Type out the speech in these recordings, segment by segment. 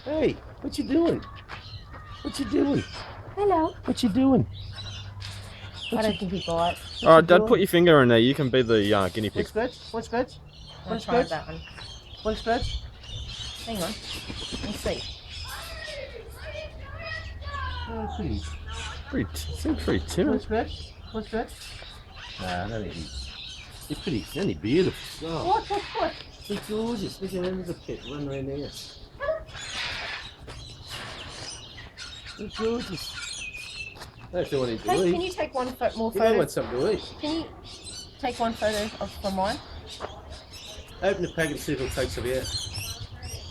Hey, what you doing? What you doing? Hello. What you doing? I don't think he bites. Alright, Dad, put your finger in there. You can be the guinea One pig. scratch? One scratch? I'll try that one. One scratch? Hang on. Let's see. Oh, pretty. Seems pretty One timid. scratch? One scratch? Nah, that ain't easy. It's pretty, isn't he beautiful? Oh, What? he's gorgeous. Look at him, there's a pet running around there. He's gorgeous. That's the one he's Hey, can you take one more You don't photo? want something to eat. Can you take one photo from mine? Open the packet and see if it'll take some out.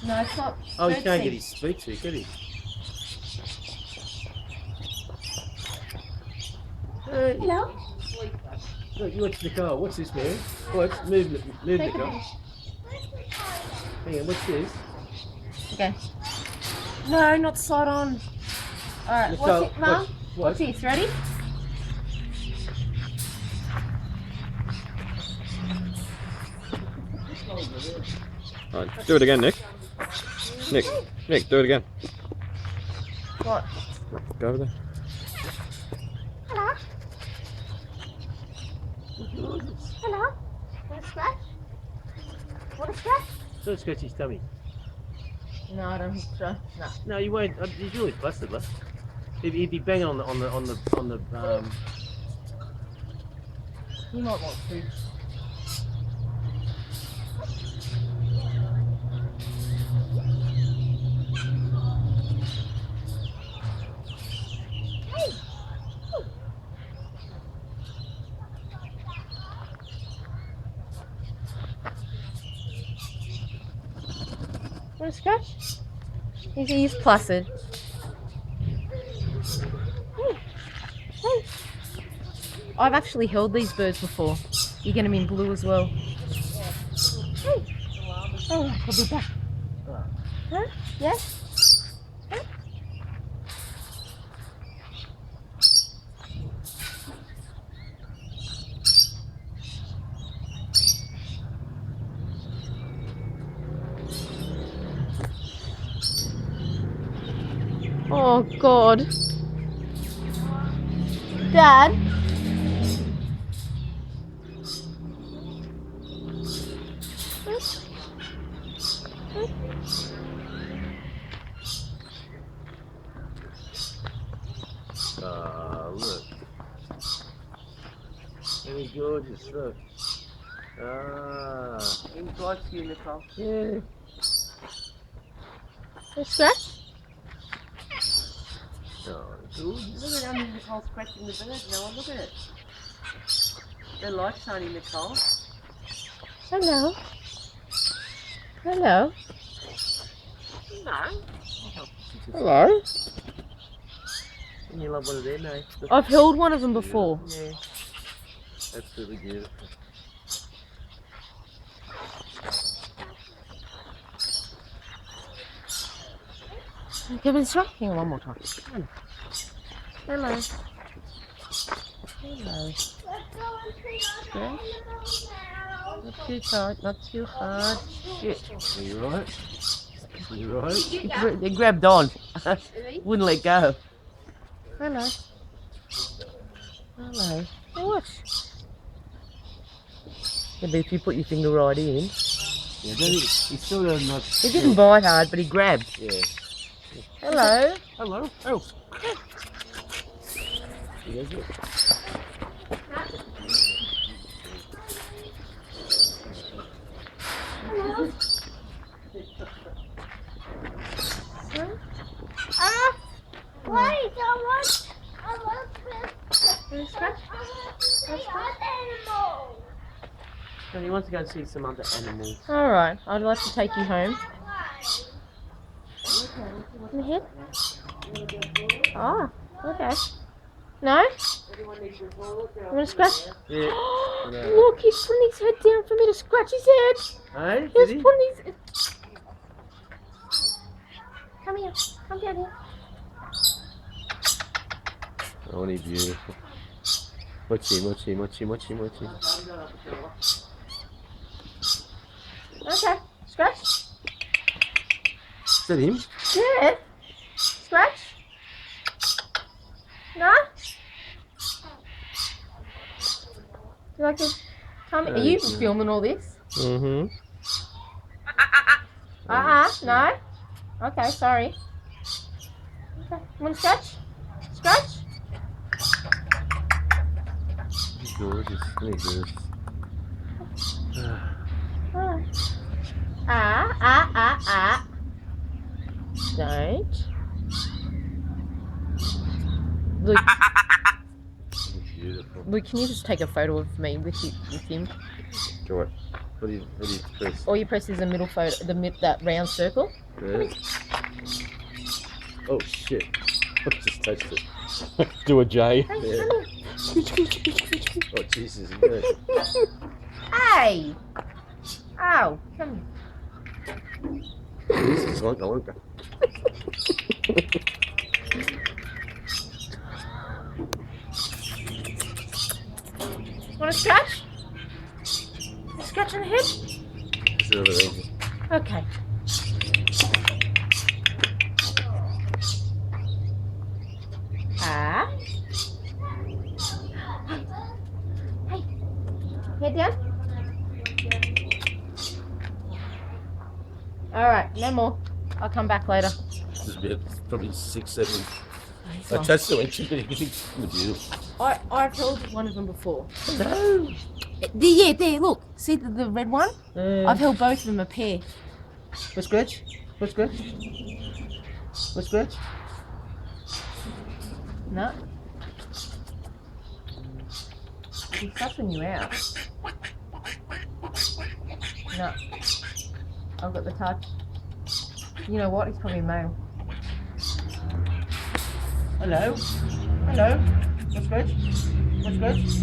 No, it's not. Oh, he can't get his speech here, can he? Hey. Hello. Look, you watch Nicole. What's this, man? Watch, move Nicole. Hang on, what's this? Okay. No, not side on. Alright, Nicole, what's it, Mum? What's this? Ready? Alright, do it again, Nick. Nick, do it again. What? Go over there. Hello. Hello. Want a scratch? Want a scratch? Don't scratch his tummy. No, I don't think so. No. No, you won't. He's really busted, look. He'd be banging on the You might want food. Want a scratch? He's placid. I've actually held these birds before. You get them in blue as well. Oh, I'll be back. Huh? Yes? Huh? Oh God. Dad? look. Very gorgeous, look. He likes you, Nicole. Yeah. A scratch? Oh, gorgeous. Look at how Nicole's scratching the bird. Noah, look at it. They like shiny Nicole. Hello. Hello. No. Hello. And you love one of them, eh? I've held one of them before. Yeah. That's really beautiful. Give it a try. Hang on one more time. Hello. Hello. Yeah. Not too tight, not too hard. Shit. Are you right? You right? They grabbed on. Wouldn't let go. Hello. Hello. What? Maybe if you put your finger right in. Yeah, he still does not. He didn't bite hard, but he grabbed. Yeah. Hello. Hello. Oh. Yes, it. Hello. Wait, I want No, he wants to go and see some other animals. Alright, I'd like to take you home. In the head? Oh, okay. No? You want to scratch? Yeah. Look, he's putting his head down for me to scratch his head. Hey, He's did he? putting his... Come here. Come down here. Oh, he's beautiful. Watch him. Okay, scratch. Is that him? Yeah. Scratch? No? You like to come? Are you filming all this? Mm-hmm. No. Okay, sorry. Okay. You want to scratch? Scratch? He's gorgeous. Isn't he gorgeous? Don't. Luke, Beautiful. Luke, can you just take a photo of me with him? What? What do you press? All you press is the middle photo, that round circle. Yeah. Oh shit! I just touched it. Do a J. Hey, Yeah. come Oh Jesus! Good. Hey! Oh, come This is like a look. Want to scratch? Scratch on the head? Okay. Hey, head down. All right, no more. I'll come back later. This is about probably 6, 7. Fine. I touched it when she did. Beautiful. I've held one of them before. No. Yeah, there, look. See the red one? I've held both of them a pair. What's scratch? What's scratch? What's scratch? No. He's sussing you out. No. I've got the touch. You know what? He's probably a male. Hello? Hello? What's scratch? What's scratch?